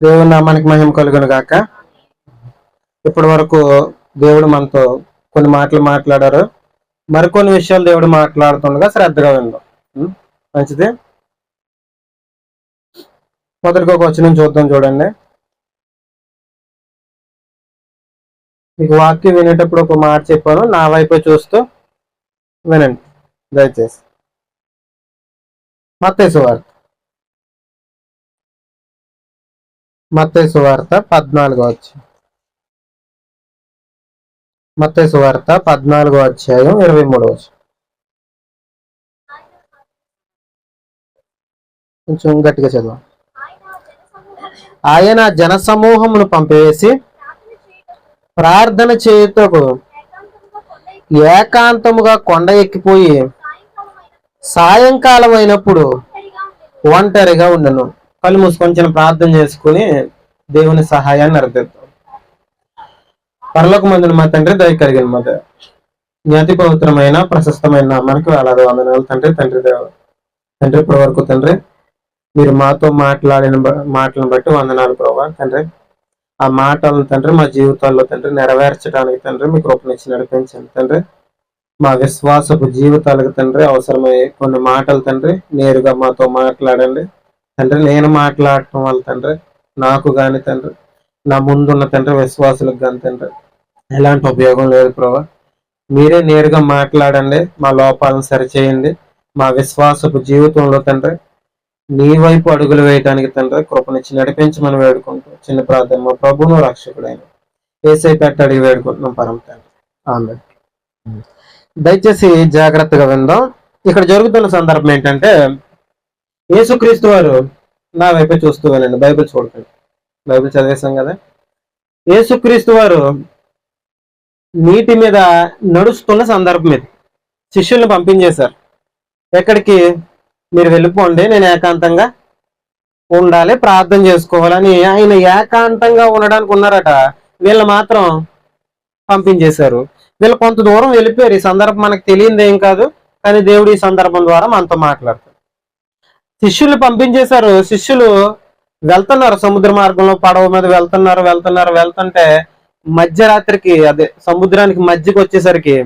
దేవుని నామానికి మహిమ కలుగును గాక. ఇప్పటి వరకు దేవుడు మనతో కొన్ని మాటలు మాట్లాడారు. మరికొన్ని విషయాలు దేవుడు మాట్లాడుతుండగా శ్రద్ధగా విందాం. మంచిది. మొదటిగా ఒక వచనం చూద్దాం. చూడండి, మీకు వాక్యం వినేటప్పుడు ఒక మాట చెప్పాను, నా వైపు చూస్తూ వినండి దయచేసి. మత్తయి సువార్త 14వ అధ్యాయం. మత్తయి సువార్త 14వ అధ్యాయం 23వ వచనం. కొంచెం గట్టిగా చదవండి. ఆయన జనసమూహమును పంపివేసి ప్రార్థన చేయుటకు ఏకాంతముగా కొండ ఎక్కిపోయి సాయంకాలం అయినప్పుడు ఒంటరిగా ఉండను. కళ్ళు మూసుకొని చిన్న ప్రార్థన చేసుకుని దేవుని సహాయాన్ని అర్థిద్దాం. పరలోకమందున మా తండ్రి, దయ కలిగిన మా దేవ, నీ అతి పవిత్రమైన ప్రశస్తమైన నామానికి వేలాది వందనాలు తండ్రి. తండ్రి దేవ, తండ్రి ఇప్పటి వరకు తండ్రి మీరు మాతో మాటలను బట్టి వందనాలు ప్రభా. తండ్రి ఆ మాటలను తండ్రి మా జీవితాల్లో తండ్రి నెరవేర్చడానికి తండ్రి మీ కృపనిచ్చి నడిపించండి తండ్రి. మా విశ్వాసపు జీవితాలకు తండ్రి అవసరమయ్యే కొన్ని మాటలు తండ్రి నేరుగా మాతో మాట్లాడండి తండ్రి. నేను మాట్లాడటం వల్ల తండ్రి నాకు కానీ తండ్రి నా ముందున్న తండ్రి విశ్వాసులకు కానీ తండ్రి ఎలాంటి ఉపయోగం లేదు ప్రభా. మీరే నేరుగా మాట్లాడండి, మా లోపాలను సరిచేయండి. మా విశ్వాసపు జీవితంలో తండ్రి నీ వైపు అడుగులు వేయడానికి తండ్రి కృపనిచ్చి నడిపించమని వేడుకుంటూ చిన్న ప్రార్థన మా ప్రభువును రక్షకుడైన యేసయ్య పేరిట అడిగి వేడుకుంటున్నాం పరమ తండ్రి, ఆమేన్. దయచేసి జాగ్రత్తగా విందాం. ఇక్కడ జరుగుతున్న సందర్భం ఏంటంటే, యేసుక్రీస్తు వారు నా వైపే చూస్తూ వినండి, బైబిల్ చూడకండి, బైబిల్ చదివేశాం కదా. యేసుక్రీస్తు వారు నీటి మీద నడుస్తున్న సందర్భం ఇది. శిష్యుల్ని పంపించేశారు. ఎక్కడికి? మీరు వెళ్ళిపోండి, నేను ఏకాంతంగా ఉండాలి, ప్రార్థన చేసుకోవాలని. ఆయన ఏకాంతంగా ఉండడానికి ఉన్నారట, వీళ్ళు మాత్రం పంపించేశారు. వీళ్ళు కొంత దూరం వెళ్ళిపోయారు. ఈ సందర్భం మనకు తెలియదు ఏం కాదు, కానీ దేవుడు ఈ సందర్భం ద్వారా మనతో మాట్లాడతారు. శిష్యులు పంపించేశారు. శిష్యులు వెళ్తున్నారు సముద్ర మార్గంలో, పడవ మీద వెళ్తుంటే మధ్యరాత్రికి, అదే సముద్రానికి మధ్యకి వచ్చేసరికి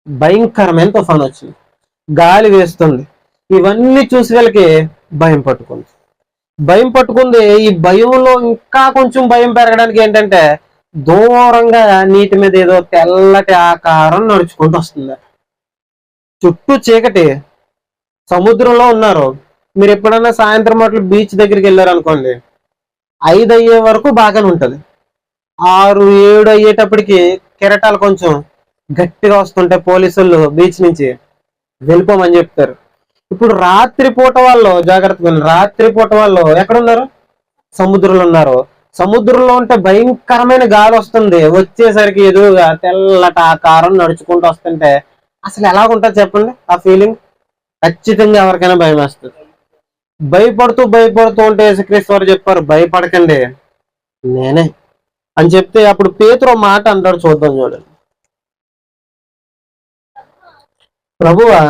భయంకరమైన తుఫాను వచ్చింది, గాలి వేస్తుంది. ఇవన్నీ చూసి వీళ్ళకి భయం పట్టుకుంది. ఈ భయంలో ఇంకా కొంచెం భయం పెరగడానికి ఏంటంటే, దూరంగా నీటి మీద ఏదో తెల్లటి ఆకారం నడుచుకుంటూ వస్తుంది. చుట్టూ చీకటి, సముద్రంలో ఉన్నారు. మీరు ఎప్పుడన్నా సాయంత్రం మాటలు బీచ్ దగ్గరికి వెళ్ళారు అనుకోండి, 5 అయ్యే వరకు బాగానే ఉంటది. 6, 7 అయ్యేటప్పటికి కెరటాలు కొంచెం గట్టిగా వస్తుంటే పోలీసులు బీచ్ నుంచి వెళ్ళిపోమని చెప్తారు. ఇప్పుడు రాత్రిపూట వాళ్ళు జాగ్రత్తగా, రాత్రిపూట వాళ్ళు ఎక్కడున్నారు? సముద్రంలో ఉన్నారు. సముద్రంలో ఉంటే భయంకరమైన గాలి వస్తుంది. వచ్చేసరికి ఎదురుగా తెల్లటి ఆకారం నడుచుకుంటూ వస్తుంటే అసలు ఎలా ఉంటుంది చెప్పండి? ఆ ఫీలింగ్ ఖచ్చితంగా ఎవరికైనా భయం వేస్తుంది. భయపడుతూ ఉంటే యేసుక్రీస్తు వారు చెప్పారు, భయపడకండి, నేనే అని చెప్తే అప్పుడు పేతురు మాట అంటాడు, చూద్దాం చూడండి. ప్రభువా,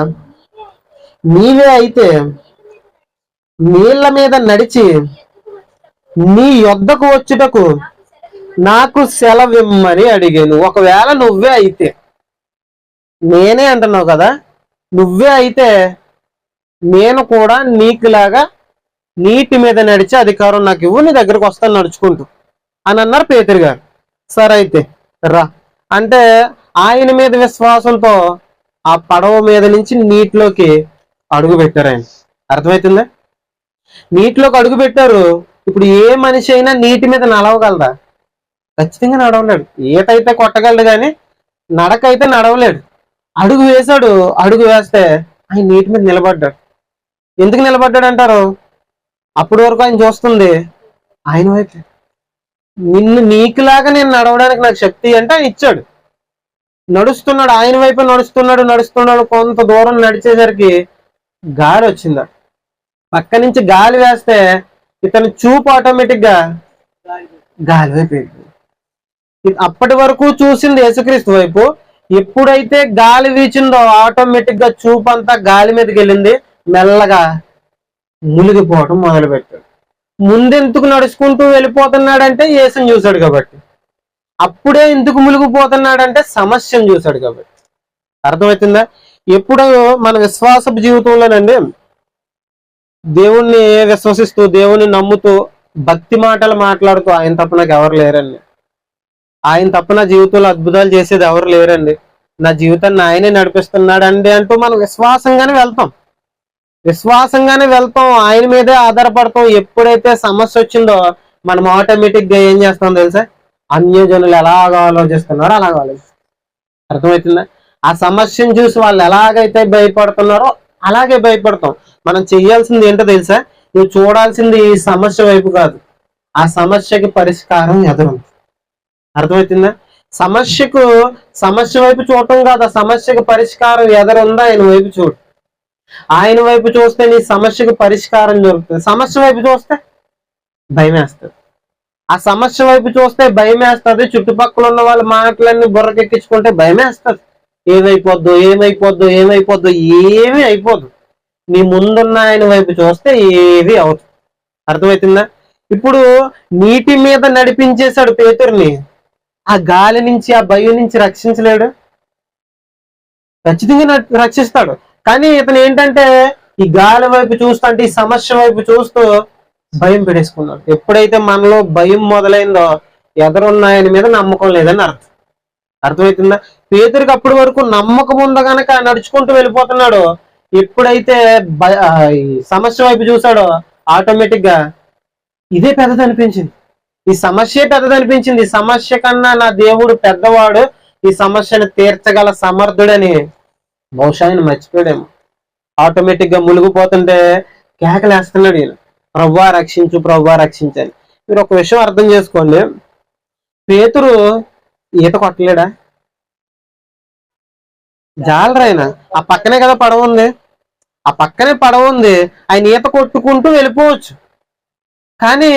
నీవే అయితే నీళ్ల మీద నడిచి నీ యొద్దకు వచ్చుటకు నాకు సెలవిమ్మని అడిగాను. ఒకవేళ నువ్వే అయితే, నేనే అంటున్నావు కదా, నువ్వే అయితే నేను కూడా నీకులాగా నీటి మీద నడిచే అధికారం నాకు ఇవ్వు, నీ దగ్గరకు వస్తాను నడుచుకుంటూ అని అన్నారు పేతురు గారు. సరే అయితే రా అంటే ఆయన మీద విశ్వాసంతో ఆ పడవ మీద నుంచి నీటిలోకి అడుగు పెట్టారు. ఆయన అర్థమవుతుందా? నీటిలోకి అడుగు పెట్టారు. ఇప్పుడు ఏ మనిషి అయినా నీటి మీద నడవగలదా? ఖచ్చితంగా నడవలేడు. ఈతైతే కొట్టగలడు కానీ నడకైతే నడవలేడు. అడుగు వేశాడు. అడుగు వేస్తే ఆయన నీటి మీద నిలబడ్డాడు. ఎందుకు నిలబడ్డాడు అంటారు? అప్పటి వరకు ఆయన చూస్తుంది ఆయన వైపు. నీకులాగా నేను నడవడానికి నాకు శక్తి అంటే ఆయన ఇచ్చాడు. నడుస్తున్నాడు, ఆయన వైపు నడుస్తున్నాడు. కొంత దూరం నడిచేసరికి గాలి వచ్చింది. పక్క నుంచి గాలి వేస్తే ఇతని చూపు ఆటోమేటిక్ గా గాలి వైపు. అప్పటి వరకు చూసింది యేసుక్రీస్తు వైపు. ఎప్పుడైతే గాలి వీచిందో ఆటోమేటిక్ గా చూపు అంతా గాలి మీదకి వెళ్ళింది. మెల్లగా మునిగిపోవటం మొదలు పెట్టాడు. ముందెందుకు నడుచుకుంటూ వెళ్ళిపోతున్నాడంటే యేసుని చూశాడు కాబట్టి. అప్పుడే ఎందుకు మునిగిపోతున్నాడంటే సమస్యను చూశాడు కాబట్టి. అర్థమవుతుందా? ఎప్పుడు మన విశ్వాసపు జీవితంలోనండి దేవుణ్ణి విశ్వసిస్తూ, దేవుణ్ణి నమ్ముతూ, భక్తి మాటలు మాట్లాడుతూ, ఆయన తప్ప నాకు ఎవరు లేరండి, ఆయన తప్ప నా జీవితంలో అద్భుతాలు చేసేది ఎవరు లేరండి, నా జీవితాన్ని ఆయనే నడిపిస్తున్నాడండి అంటూ మనం విశ్వాసంగానే వెళ్తాం, ఆయన మీదే ఆధారపడతాం. ఎప్పుడైతే సమస్య వచ్చిందో మనం ఆటోమేటిక్ గా ఏం చేస్తాం తెలుసా? అన్యజనులు ఎలాగ ఆలోచిస్తున్నారో అలాగ ఆలోచిస్తాం. అర్థమవుతుందా? ఆ సమస్యను చూసి వాళ్ళు ఎలాగైతే భయపడుతున్నారో అలాగే భయపడతాం. మనం చెయ్యాల్సింది ఏంటో తెలుసా? నువ్వు చూడాల్సింది ఈ సమస్య వైపు కాదు, ఆ సమస్యకి పరిష్కారం ఎదురుంది. అర్థమవుతుందా? సమస్య వైపు చూడటం కాదు, ఆ సమస్యకి పరిష్కారం ఎదురుందా ఆయన వైపు చూడు. ఆయన వైపు చూస్తే నీ సమస్యకు పరిష్కారం దొరుకుతుంది. సమస్య వైపు చూస్తే భయం వేస్తుంది. ఆ సమస్య వైపు చూస్తే భయం వేస్తుంది. చుట్టుపక్కల ఉన్న వాళ్ళ మాటలన్నీ బుర్రకెక్కించుకుంటే భయం వేస్తుంది. ఏమైపోద్దు ఏమీ అయిపోదు. నీ ముందున్న ఆయన వైపు చూస్తే ఏవి అవుతుంది. అర్థమవుతుందా? ఇప్పుడు నీటి మీద నడిపించేశాడు పేతురుని, ఆ గాలి నుంచి, ఆ భయం నుంచి రక్షించలేడు? ఖచ్చితంగా రక్షిస్తాడు. కానీ ఇతను ఏంటంటే ఈ గాలి వైపు చూస్తుంటే, ఈ సమస్య వైపు చూస్తూ భయం పెట్టేసుకున్నాడు. ఎప్పుడైతే మనలో భయం మొదలైందో ఎదురున్న ఆయన మీద నమ్మకం లేదని అర్థం. అర్థమవుతుందా? పేతురికి అప్పటి వరకు నమ్మకం ఉందో గనక నడుచుకుంటూ వెళ్ళిపోతున్నాడు. ఎప్పుడైతే ఈ సమస్య వైపు చూసాడో ఆటోమేటిక్ గా ఇదే పెద్దదనిపించింది, ఈ సమస్య పెద్దదనిపించింది. ఈ సమస్య కన్నా నా దేవుడు పెద్దవాడు, ఈ సమస్యను తీర్చగల సమర్థుడని బహుశా ఆయన మర్చిపోయాడేమో. ఆటోమేటిక్ గా మునిగిపోతుంటే కేకలేస్తున్నాడు ఈయన, ప్రభువా రక్షించు, ప్రభువా రక్షించని. మీరు ఒక విషయం అర్థం చేసుకోండి, పేతురు ఈత కొట్టలేడా? జాలరాయన ఆ పక్కనే కదా పడవ ఉంది, ఆ పక్కనే పడవ ఉంది, ఆయన ఈత కొట్టుకుంటూ వెళ్ళిపోవచ్చు. కానీ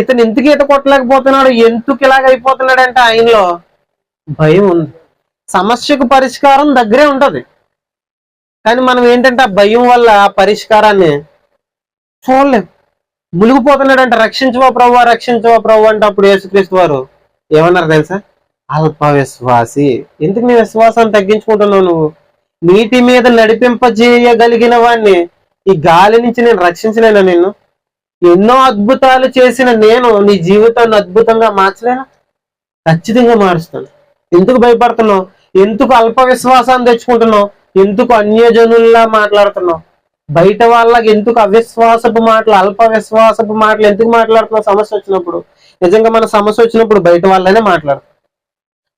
ఇతను ఎందుకు ఈత కొట్టలేకపోతున్నాడు, ఎందుకు ఇలాగ అయిపోతున్నాడంటే ఆయనలో భయం ఉంది. సమస్యకు పరిష్కారం దగ్గరే ఉంటది, కానీ మనం ఏంటంటే ఆ భయం వల్ల పరిష్కారాన్ని చూడలేం. మునిగిపోతున్నాడంటే రక్షించవా ప్రభువా, రక్షించవా ప్రభు అంటే అప్పుడు యేసుక్రీస్తు వారు ఏమన్నారు తెలుసా? అల్ప విశ్వాసి, ఎందుకు నీ విశ్వాసాన్ని తగ్గించుకుంటున్నావు? నువ్వు నీటి మీద నడిపింపజేయగలిగిన వాడిని ఈ గాలి నుంచి నేను రక్షించలేనా? నిన్ను ఎన్నో అద్భుతాలు చేసిన నేను నీ జీవితాన్ని అద్భుతంగా మార్చలేనా? ఖచ్చితంగా మారుస్తాను. ఎందుకు భయపడుతున్నావు? ఎందుకు అల్ప విశ్వాసాన్ని తెచ్చుకుంటున్నావు? ఎందుకు అన్యజనుల్లా మాట్లాడుతున్నావు? బయట వాళ్ళకి ఎందుకు అవిశ్వాసపు మాటలు, అల్ప విశ్వాసపు మాటలు ఎందుకు మాట్లాడుతున్నావు? సమస్య వచ్చినప్పుడు, నిజంగా మన సమస్య వచ్చినప్పుడు బయట వాళ్ళనే మాట్లాడతాం.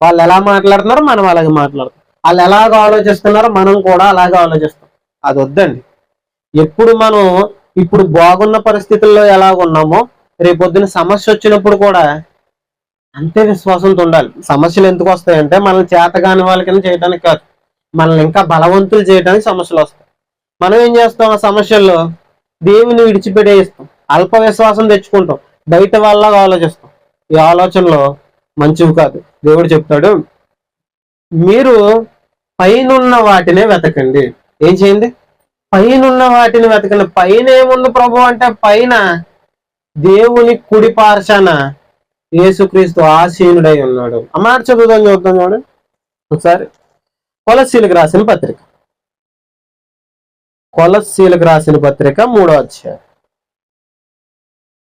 వాళ్ళు ఎలా మాట్లాడుతున్నారో మనం అలాగే మాట్లాడతాం, వాళ్ళు ఎలాగ ఆలోచిస్తున్నారో మనం కూడా అలాగే ఆలోచిస్తాం. అది వద్దండి. ఎప్పుడు మనం ఇప్పుడు బాగున్న పరిస్థితుల్లో ఎలాగ ఉన్నామో రేపొద్దున సమస్య వచ్చినప్పుడు కూడా అంతే విశ్వాసంతో ఉండాలి. సమస్యలు ఎందుకు వస్తాయంటే మనల్ని చేతగాని వాళ్ళకైనా చేయడానికి కాదు, మనల్ని ఇంకా బలవంతులు చేయడానికి సమస్యలు వస్తాయి. మనం ఏం చేస్తాం? ఆ సమస్యల్లో దేవుని విడిచిపెట్టేస్తాం, అల్ప విశ్వాసం తెచ్చుకుంటాం, బయట వాళ్ళగా ఆలోచిస్తాం. ఈ ఆలోచనలో మంచివి కాదు. దేవుడు చెప్తాడు, మీరు పైనున్న వాటినే వెతకండి. ఏం చేయండి? పైనున్న వాటిని వెతకండి. పైన ఏముంది ప్రభు అంటే, పైన దేవుని కుడి పార్శాన యేసుక్రీస్తు ఆసీనుడై ఉన్నాడు. ఆ మాట చూద్దాం చూడండి ఒకసారి. కొలస్సీలకు రాసిన పత్రిక, కొలస్సీలకు రాసిన పత్రిక 3వ అధ్యాయం,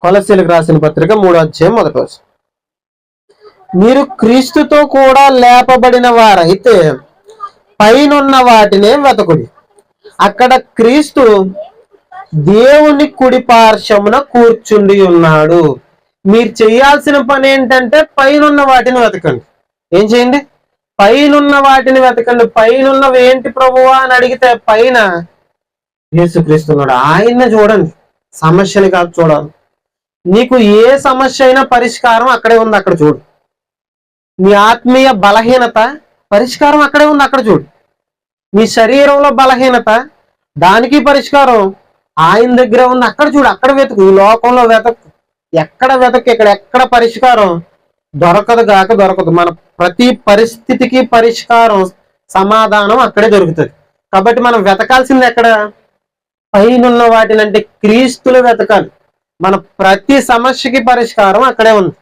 కొలస్సీలకు రాసిన పత్రిక 3వ అధ్యాయం 1వ వచనం. మీరు క్రీస్తుతో కూడా లేపబడిన వారైతే పైనున్న వాటినే వెతకుడి, అక్కడ క్రీస్తు దేవుని కుడి పార్శ్వమున కూర్చుండి ఉన్నాడు. మీరు చేయాల్సిన పని ఏంటంటే పైనున్న వాటిని వెతకండి. ఏం చేయండి? పైనున్న వాటిని వెతకండి. పైనున్నవి ఏంటి ప్రభువా అని అడిగితే పైన యేసుక్రీస్తు ఉన్నాడు, ఆయన్ని చూడండి. సమస్యని కాదు చూడాలి. నీకు ఏ సమస్య అయినా పరిష్కారం అక్కడే ఉంది, అక్కడ చూడు. నీ ఆత్మీయ బలహీనత పరిష్కారం అక్కడే ఉంది, అక్కడ చూడు. నీ శరీరంలో బలహీనత దానికి పరిష్కారం ఆయన దగ్గర ఉంది, అక్కడ చూడు. అక్కడ వెతుకు, ఈ లోకంలో వెతకు, ఎక్కడ వెతకు, ఎక్కడ పరిష్కారం దొరకదు గాక దొరకదు. మన ప్రతి పరిస్థితికి పరిష్కారం, సమాధానం అక్కడే దొరుకుతుంది. కాబట్టి మనం వెతకాల్సింది ఎక్కడ? పైనున్న వాటిని, అంటే క్రీస్తులు వెతకాలి. మన ప్రతి సమస్యకి పరిష్కారం అక్కడే ఉంది.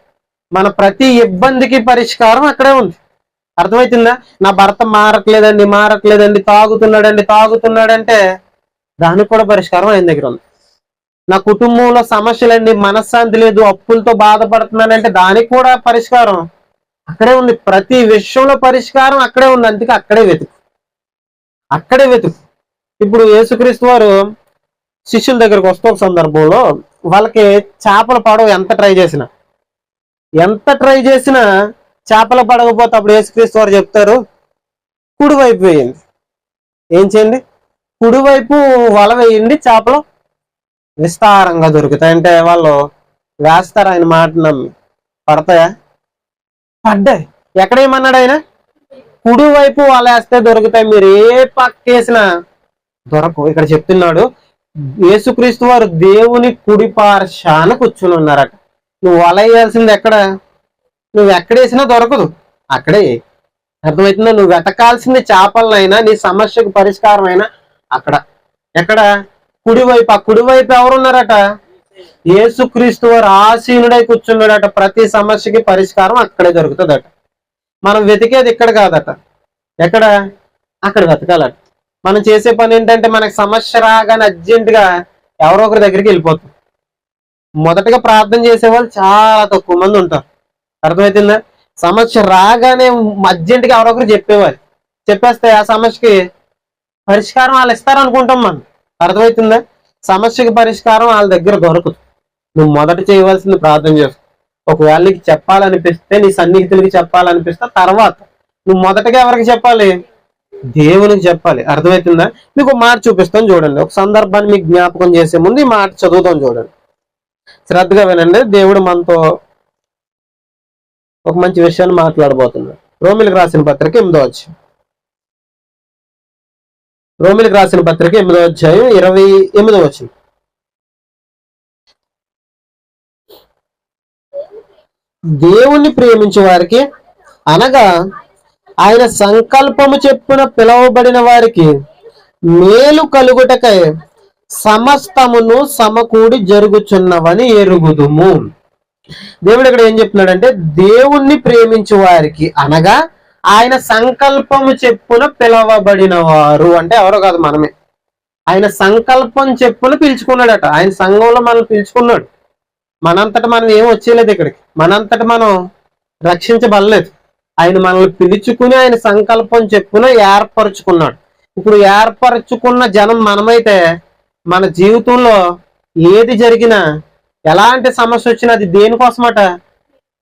మన ప్రతి ఇబ్బందికి పరిష్కారం అక్కడే ఉంది. అర్థమవుతుందా? నా భర్త మారట్లేదండి, తాగుతున్నాడంటే దానికి కూడా పరిష్కారం ఆయన దగ్గర ఉంది. నా కుటుంబంలో సమస్యలండి, మనశ్శాంతి లేదు, అప్పులతో బాధపడుతున్నానంటే దానికి కూడా పరిష్కారం అక్కడే ఉంది. ప్రతి విషయంలో పరిష్కారం అక్కడే ఉంది. అందుకే అక్కడే వెతుకు. ఇప్పుడు యేసుక్రీస్తు వారు శిష్యుల దగ్గరకు వస్తే ఒక సందర్భంలో వాళ్ళకి చేపలు పడవ ఎంత ట్రై చేసినా చేపలు పడకపోతే అప్పుడు యేసుక్రీస్తు వారు చెప్తారు, కుడివైపు వేయండి. ఏం చేయండి? కుడివైపు వల వేయండి, చేపలు విస్తారంగా దొరుకుతాయి. అంటే వాళ్ళు వేస్తారు, ఆయన మాట నమ్మి. పడతాయా? పడ్డాయి. ఎక్కడేమన్నాడు ఆయన? కుడివైపు వల వేస్తే దొరుకుతాయి, మీరు ఏ పక్కేసినా దొరకవు. ఇక్కడ చెప్తున్నాడు, యేసుక్రీస్తు వారు దేవుని కుడి పార్శ్వాన కూర్చుని ఉన్నారట. నువ్వు వల వేయాల్సింది ఎక్కడ? నువ్వు ఎక్కడేసినా దొరకదు, అక్కడే. అర్థమవుతుందా? నువ్వు వెతకాల్సింది చేపలనైనా, నీ సమస్యకు పరిష్కారం అయినా అక్కడ. ఎక్కడ? కుడివైపు. ఆ కుడివైపు ఎవరున్నారట? యేసుక్రీస్తు వారు ఆసీనుడై కూర్చున్నాడట. ప్రతి సమస్యకి పరిష్కారం అక్కడే దొరుకుతుందట. మనం వెతికేది ఇక్కడ కాదట. ఎక్కడ? అక్కడ వెతకాలట. మనం చేసే పని ఏంటంటే, మనకు సమస్య రాగానే అర్జెంటుగా ఎవరో ఒకరి దగ్గరికి వెళ్ళిపోతాం. మొదటగా ప్రార్థన చేసేవాళ్ళు చాలా తక్కువ మంది ఉంటారు. అర్థమవుతుందా? సమస్య రాగానే అర్జెంటుగా ఎవరొకరు చెప్పేస్తే ఆ సమస్యకి పరిష్కారం వాళ్ళు ఇస్తారనుకుంటాం మనం. అర్థమవుతుందా? సమస్యకి పరిష్కారం వాళ్ళ దగ్గర దొరకదు. నువ్వు మొదట చేయవలసింది ప్రార్థన చేసుకో. ఒకవేళ నీకు చెప్పాలనిపిస్తే, నీ సన్నిహితులకి చెప్పాలనిపిస్తే తర్వాత నువ్వు మొదటగా ఎవరికి చెప్పాలి? దేవునికి చెప్పాలి. అర్థమవుతుందా? మీకు మాట చూపిస్తాను చూడండి. ఒక సందర్భాన్ని మీకు జ్ఞాపకం చేసే ముందు ఈ మాట చదువుతాం చూడండి. శ్రద్ధగా వినండి. దేవుడు మనతో ఒక మంచి విషయాన్ని మాట్లాడబోతున్నాడు. రోమిలికి రాసిన పత్రిక 8వ అధ్యాయం. రోమిలికి రాసిన పత్రిక 8వ అధ్యాయం 28వ వచనం. దేవుణ్ణి ప్రేమించే వారికి, అనగా ఆయన సంకల్పము చెప్పున పిలువబడిన వారికి మేలు కలుగుటకై సమస్తమును సమకూడి జరుగుచున్నవని ఎరుగుదుము. దేవుడు ఇక్కడ ఏం చెప్తున్నాడంటే, దేవుణ్ణి ప్రేమించే వారికి, అనగా ఆయన సంకల్పము చెప్పున పిలవబడిన వారు. అంటే ఎవరో కాదు, మనమే. ఆయన సంకల్పం చెప్పున పిలుచుకున్నాడట. ఆయన సంఘంలో మనల్ని పిలుచుకున్నాడు. మనంతట మనం ఏం వచ్చేలేదు ఇక్కడికి. మనంతట మనం రక్షించబడలేదు. ఆయన మనల్ని పిలుచుకుని ఆయన సంకల్పం చెప్పున ఏర్పరచుకున్నాడు. ఇప్పుడు ఏర్పరచుకున్న జనం మనమైతే మన జీవితంలో ఏది జరిగినా, ఎలాంటి సమస్య వచ్చినా అది దేనికోసమట?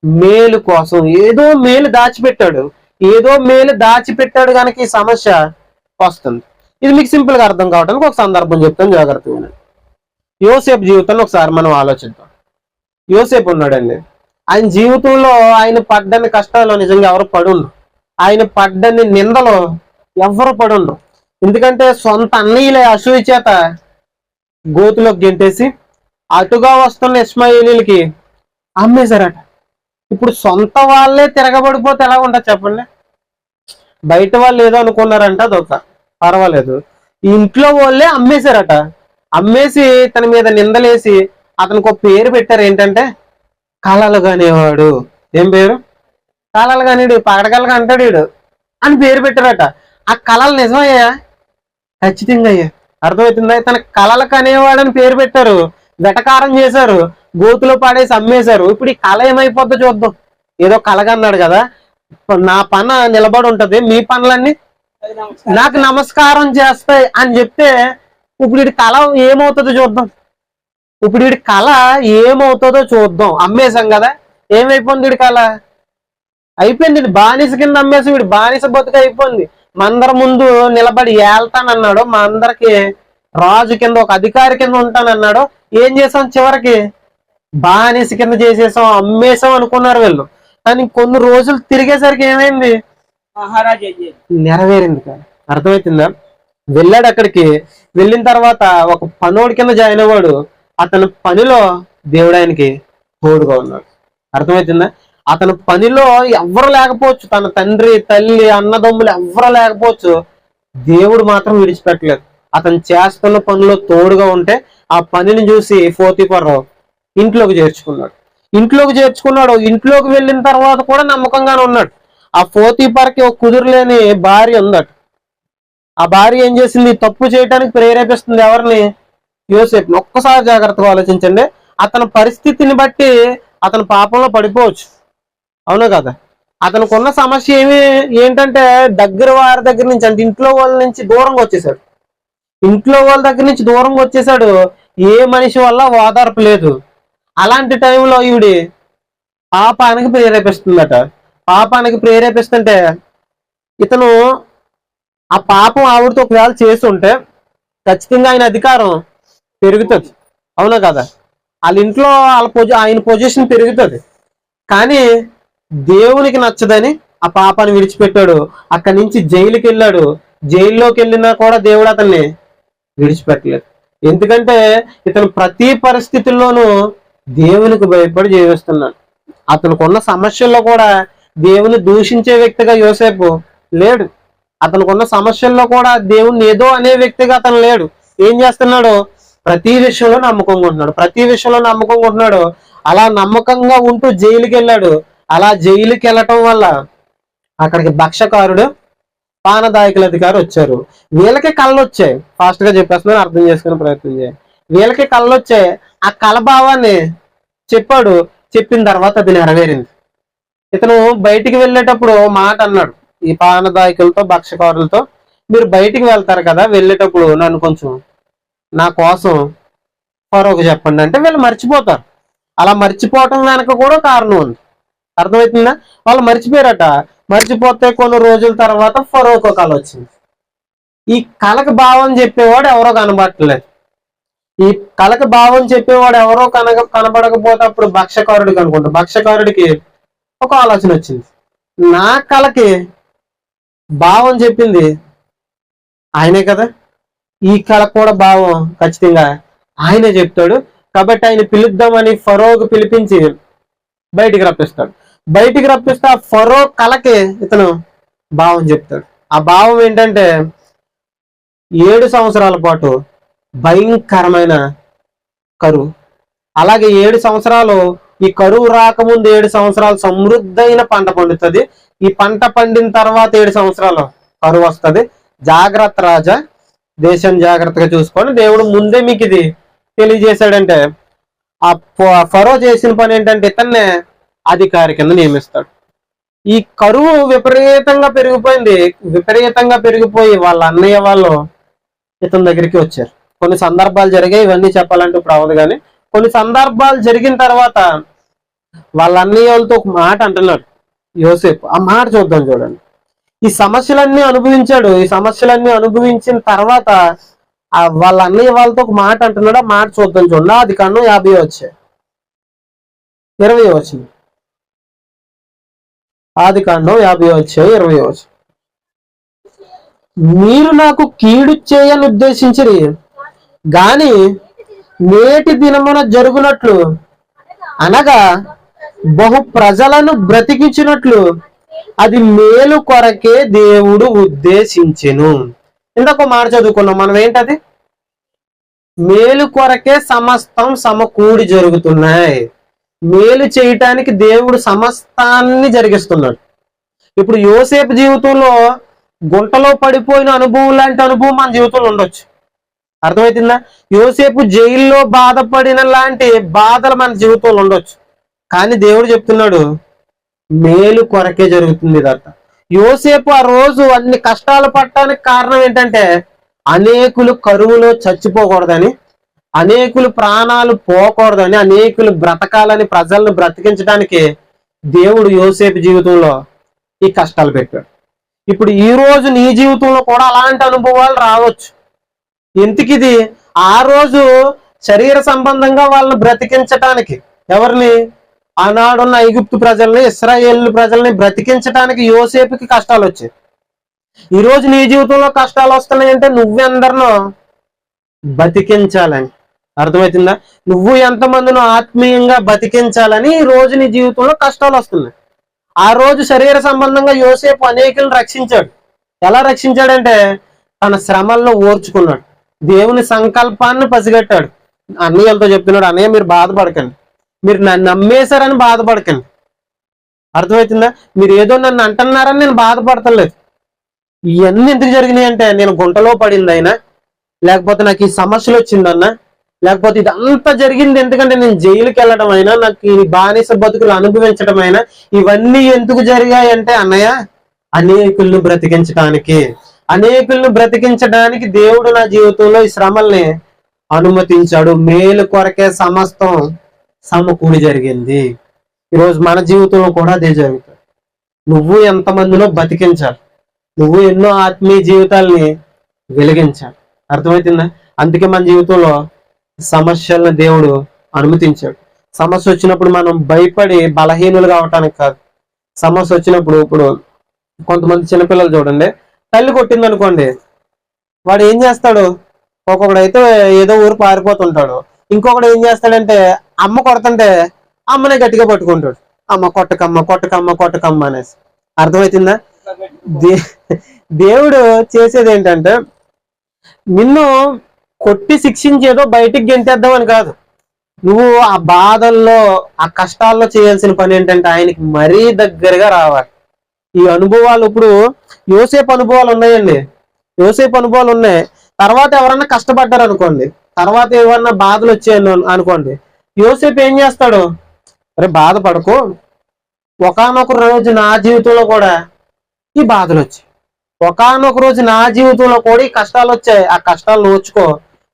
మేలు కోసం. ఏదో మేలు దాచిపెట్టాడు కనుక ఈ సమస్య వస్తుంది. ఇది మీకు సింపుల్ గా అర్థం కావడానికి ఒక సందర్భం చెప్తాను, జాగ్రత్తగా. యోసేపు జీవితాన్ని ఒకసారి మనం ఆలోచిద్దాం. యోసేపు ఉన్నాడండి. ఆయన జీవితంలో ఆయన పడ్డని కష్టాలు నిజంగా ఎవరు పడుండ్రు. ఆయన పడ్డని నిందలో ఎవరు పడుండ్రు. ఎందుకంటే సొంత అన్నయ్యలే అసూయ చేత గోతులోకి గెంటేసి అటుగా వస్తున్న ఇస్మాయిలీలకి అమ్మేశారట. ఇప్పుడు సొంత వాళ్ళే తిరగబడిపోతే ఎలా ఉంటుంది చెప్పండి? బయట వాళ్ళు ఏదో అనుకున్నారంట, అదొక పర్వాలేదు. ఇంట్లో వాళ్ళే అమ్మేశారట. అమ్మేసి తన మీద నిందలేసి అతనికి ఒక పేరు పెట్టారు. ఏంటంటే కళలు కానివాడు. ఏం పేరు? కళలు కానిడు, పగడగలగా అంటాడు వీడు అని పేరు పెట్టారట. ఆ కళలు నిజమయ్యా? ఖచ్చితంగా అయ్యా. అర్థమవుతుందా? తన కళలు కనేవాడని పేరు పెట్టారు, వెటకారం చేశారు, గోతులో పాడేసి అమ్మేశారు. ఇప్పుడు ఈ కళ ఏమైపోద్దో చూద్దాం. ఏదో కలగన్నాడు కదా, నా పన నిలబడి ఉంటది, మీ పనులన్నీ నాకు నమస్కారం చేస్తాయి అని చెప్తే ఇప్పుడు వీడి కళ ఏమవుతుందో చూద్దాం. అమ్మేశాం కదా, ఏమైపోయింది వీడి కళ? అయిపోయింది. బానిస కింద అమ్మేసి వీడు బానిస బతుక అయిపోయింది. మందరి ముందు నిలబడి ఏళ్తానన్నాడు, మా అందరికి రాజు కింద ఒక అధికారి కింద ఉంటానన్నాడు. ఏం చేసాం? చివరికి బానిస కింద చేసేసాం, అమ్మేసాం అనుకున్నారు వీళ్ళు. కానీ కొన్ని రోజులు తిరిగేసరికి ఏమైంది? నెరవేరింది. కానీ అర్థమవుతుందా? వెళ్ళాడు అక్కడికి. వెళ్ళిన తర్వాత ఒక పనోడి కింద జాయిన్ అవ్వాడు. అతని పనిలో దేవుడు ఆయనకి తోడుగా ఉన్నాడు. అర్థమవుతుందా? అతని పనిలో ఎవ్వరు లేకపోవచ్చు, తన తండ్రి తల్లి అన్నదమ్ములు ఎవ్వరు లేకపోవచ్చు, దేవుడు మాత్రం విడిచిపెట్టలేదు. అతను చేస్తున్న పనిలో తోడుగా ఉంటే ఆ పనిని చూసి పోతీఫరు ఇంట్లోకి చేర్చుకున్నాడు. ఇంట్లోకి వెళ్ళిన తర్వాత కూడా నమ్మకంగానే ఉన్నాడు. ఆ పోతీఫర్కి ఒక కుదురులేని భార్య ఉందట. ఆ భార్య ఏం చేసింది? తప్పు చేయడానికి ప్రేరేపిస్తుంది ఎవరిని? యోసేపుని. ఒక్కసారి జాగ్రత్తగా ఆలోచించండి. అతని పరిస్థితిని బట్టి అతను పాపంలో పడిపోవచ్చు, అవునా కదా? అతనికి ఉన్న సమస్య ఏంటంటే దగ్గర వారి దగ్గర నుంచి, అంటే ఇంట్లో వాళ్ళ నుంచి దూరంగా వచ్చేసాడు. ఏ మనిషి వల్ల ఓదార్పు లేదు. అలాంటి టైంలో ఈవిడి పాపానికి ప్రేరేపిస్తుందట. పాపానికి ప్రేరేపిస్తుంటే ఇతను ఆ పాపం ఆవిడతో ఒకవేళ చేస్తుంటే ఖచ్చితంగా ఆయన అధికారం పెరుగుతుంది, అవునా కదా? వాళ్ళ ఇంట్లో ఆయన పొజిషన్ పెరుగుతుంది. కానీ దేవునికి నచ్చదని ఆ పాపాన్ని విడిచిపెట్టాడు. అక్కడి నుంచి జైలుకి వెళ్ళాడు. జైల్లోకి వెళ్ళినా కూడా దేవుడు అతన్ని విడిచిపెట్టలేదు. ఎందుకంటే ఇతను ప్రతి పరిస్థితుల్లోనూ దేవునికి భయపడి జీవిస్తున్నాడు. అతనికి ఉన్న సమస్యల్లో కూడా దేవుని దూషించే వ్యక్తిగా యోసేపు లేడు. అతనుకున్న సమస్యల్లో కూడా దేవుణ్ణి ఏదో అనే వ్యక్తిగా అతను లేడు. ఏం చేస్తున్నాడు? ప్రతి విషయంలో నమ్మకంగా ఉంటున్నాడు. అలా నమ్మకంగా ఉంటూ జైలుకి వెళ్ళాడు. అలా జైలుకి వెళ్ళటం వల్ల అక్కడికి భక్షకారుడు, పానదాయకుల అధికారి వచ్చారు. వీళ్ళకి కళ్ళు వచ్చాయి. ఫాస్ట్ గా చెప్పేస్తున్నాను, అర్థం చేసుకునే ప్రయత్నం చేయాలి. వీళ్ళకి కళ్ళు వచ్చాయి. ఆ కళ భావాన్ని చెప్పాడు. చెప్పిన తర్వాత అది నెరవేరింది. ఇతను బయటికి వెళ్ళేటప్పుడు మాట అన్నాడు ఈ పానదాయకులతో, భక్షకారులతో, మీరు బయటికి వెళ్తారు కదా, వెళ్ళేటప్పుడు నన్ను కొంచెం నా కోసం ఫరోకు చెప్పండి అంటే వీళ్ళు మర్చిపోతారు. అలా మర్చిపోవటం వెనక కూడా కారణం ఉంది. అర్థమవుతుందా? వాళ్ళు మర్చిపోయారట. మర్చిపోతే కొన్ని రోజుల తర్వాత ఫరోకు కళ వచ్చింది. ఈ కళకు భావం చెప్పేవాడు ఎవరో కనబడట్లేదు. ఈ కళకు భావం చెప్పేవాడు ఎవరో కనబడకపోతే అప్పుడు భక్షకారుడికి అనుకుంటా, భక్షకారుడికి ఒక ఆలోచన వచ్చింది. నా కళకి భావం చెప్పింది ఆయనే కదా, ఈ కళ కూడా భావం ఖచ్చితంగా ఆయనే చెప్తాడు. కాబట్టి ఆయన పిలుద్దామని ఫరోకు పిలిపించి బయటికి రప్పిస్తే ఆ ఫరో కళకి ఇతను భావం చెప్తాడు. ఆ భావం ఏంటంటే 7 సంవత్సరాల పాటు భయంకరమైన కరువు. అలాగే 7 సంవత్సరాలు, ఈ కరువు రాకముందు 7 సంవత్సరాలు సమృద్ధైన పంట పండుతుంది. ఈ పంట పండిన తర్వాత 7 సంవత్సరాలు కరువు వస్తుంది. జాగ్రత్త రాజా, దేశం జాగ్రత్తగా చూసుకొని దేవుడు ముందే మీకు ఇది తెలియజేశాడంటే ఆ ఫరో చేసిన పని ఏంటంటే ఇతన్నే అధికారి కింద నియమిస్తాడు. ఈ కరువు విపరీతంగా పెరిగిపోయి వాళ్ళ అన్నయ్య వాళ్ళు ఇతని దగ్గరికి వచ్చారు. కొన్ని సందర్భాలు జరిగాయి, ఇవన్నీ చెప్పాలంటే ఇప్పుడు అవ్వదు. కానీ కొన్ని సందర్భాలు జరిగిన తర్వాత వాళ్ళ అన్నయ్యలతో ఒక మాట అంటున్నాడు యోసేపు. ఆ మాట చూడండి. ఈ సమస్యలన్నీ అనుభవించాడు. ఈ సమస్యలన్నీ అనుభవించిన తర్వాత వాళ్ళ అన్నయ్య వాళ్ళతో ఒక మాట అంటున్నాడు. ఆ మాట చూడండి. అది కన్ను 50 వచ్చాయి, 20 వచ్చింది. ఆది కాండం 50 వచ్చాయి, 20 వచ్చాయి. మీరు నాకు కీడు చేయని ఉద్దేశించిరి గాని నేటి దినమున జరుగునట్లు, అనగా బహు ప్రజలను బ్రతికించినట్లు అది మేలు కొరకే దేవుడు ఉద్దేశించెను. ఇందాక మాట చదువుకున్నాం మనం. ఏంటది? మేలు కొరకే సమస్తం సమకూడి జరుగుతున్నాయి. మేలు చేయటానికి దేవుడు సమస్తాన్ని జరిగిస్తున్నాడు. ఇప్పుడు యోసేపు జీవితంలో గుంటలో పడిపోయిన అనుభవం లాంటి అనుభవం మన జీవితంలో ఉండొచ్చు. అర్థమవుతుందా? యోసేపు జైల్లో బాధపడిన లాంటి బాధలు మన జీవితంలో ఉండొచ్చు. కానీ దేవుడు చెప్తున్నాడు మేలు కొరకే జరుగుతుంది ఇదంతా. యోసేపు ఆ రోజు అన్ని కష్టాలు పడటానికి కారణం ఏంటంటే అనేకులు కరువులో చచ్చిపోకూడదని, అనేకులు ప్రాణాలు పోకూడదని, అనేకులు బ్రతకాలని, ప్రజలను బ్రతికించడానికి దేవుడు యోసేపు జీవితంలో ఈ కష్టాలు పెట్టాడు. ఇప్పుడు ఈ రోజు నీ జీవితంలో కూడా అలాంటి అనుభవాలు రావచ్చు. ఎందుకిది? ఆ రోజు శరీర సంబంధంగా వాళ్ళని బ్రతికించటానికి, ఎవరిని? ఆనాడున్న ఐగుప్తు ప్రజల్ని, ఇశ్రాయేలు ప్రజల్ని బ్రతికించడానికి యోసేపుకి కష్టాలు వచ్చాయి. ఈ రోజు నీ జీవితంలో కష్టాలు వస్తున్నాయంటే నువ్వెందరినో బతికించాలని. అర్థమవుతుందా? నువ్వు ఎంతమందినో ఆత్మీయంగా బతికించాలని ఈ రోజు నీ జీవితంలో కష్టాలు వస్తున్నాయి. ఆ రోజు శరీర సంబంధంగా యోసేపు అనేకులను రక్షించాడు. ఎలా రక్షించాడంటే తన శ్రమల్లో ఓర్చుకున్నాడు. దేవుని సంకల్పాన్ని పసిగట్టాడు. అన్నయ్యలతో చెప్తున్నాడు, అన్నయ్య మీరు బాధపడకండి, మీరు నన్ను నమ్మేశారని బాధపడకండి. అర్థమవుతుందా? మీరు ఏదో నన్ను అంటున్నారని నేను బాధపడతలేదు. ఇవన్నీ ఎందుకు జరిగినాయి అంటే, నేను గుంటలో పడింది అయినా, లేకపోతే నాకు ఈ సమస్యలు వచ్చిందన్నా, లేకపోతే ఇదంతా జరిగింది ఎందుకంటే నేను జైలుకి వెళ్ళడం అయినా, నాకు ఈ బానిస బతుకులు అనుభవించడం అయినా, ఇవన్నీ ఎందుకు జరిగాయి అంటే అన్నయ్య, అనేకులను బ్రతికించడానికి, అనేకులను బ్రతికించడానికి దేవుడు నా జీవితంలో ఈ శ్రమల్ని అనుమతించాడు. మేలు కొరకే సమస్తం సమకూడి జరిగింది. ఈరోజు మన జీవితంలో కూడా అదే జరుగుతుంది. నువ్వు ఎంతమందిలో బతికించాలి, నువ్వు ఎన్నో ఆత్మీయ జీవితాల్ని వెలిగించాలి. అర్థమవుతుందా? అందుకే మన జీవితంలో సమస్యలను దేవుడు అనుమతించాడు. సమస్య వచ్చినప్పుడు మనం భయపడి బలహీనులు కావటానికి కాదు. సమస్య వచ్చినప్పుడు, ఇప్పుడు కొంతమంది చిన్నపిల్లలు చూడండి, తల్లి కొట్టింది అనుకోండి, వాడు ఏం చేస్తాడు? ఒక్కొక్కడైతే ఏదో ఊరు పారిపోతుంటాడు, ఇంకొకడు ఏం చేస్తాడంటే అమ్మ కొడుతుంటే అమ్మనే గట్టిగా పట్టుకుంటాడు, అమ్మ కొట్టకమ్మ కొట్టకమ్మ కొట్టకమ్మ అనేసి. అర్థమవుతుందా? దేవుడు చేసేది ఏంటంటే, నిన్ను కొట్టి శిక్షించేదో బయటికి గెంటేద్దామని కాదు. నువ్వు ఆ బాధల్లో, ఆ కష్టాల్లో చేయాల్సిన పని ఏంటంటే ఆయనకి మరీ దగ్గరగా రావాలి. ఈ అనుభవాలు, ఇప్పుడు యోసేపు అనుభవాలు ఉన్నాయండి, యోసేపు అనుభవాలు ఉన్నాయి. తర్వాత ఎవరన్నా కష్టపడ్డారు అనుకోండి, తర్వాత ఏమన్నా బాధలు వచ్చాయని అనుకోండి, యోసేపు ఏం చేస్తాడు? అరే బాధపడకు, ఒకానొక రోజు నా జీవితంలో కూడా ఈ బాధలు వచ్చాయి, ఒకానొక రోజు నా జీవితంలో కూడా ఈ కష్టాలు వచ్చాయి, ఆ కష్టాలు నోచుకో,